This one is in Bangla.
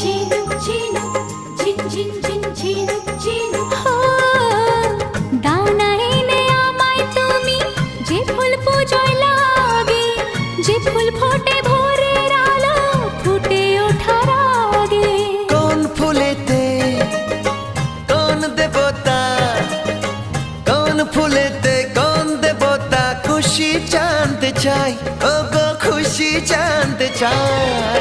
ঝিনুক ঝিনুক ঝিন ঝিন ঝিন ঝিনুক ঝিনুক দাও না এনে আমায় তুমি যে ফুল পূজোয় লাগে, যে ফুল ফোটে ভোরের আলো ফুটে ওঠার আগে। কোন ফুলেতে কোন দেবতা, কোন ফুলেতে কোন দেবতা খুশি জানতে চাই, ও গো খুশি জানতে চাই।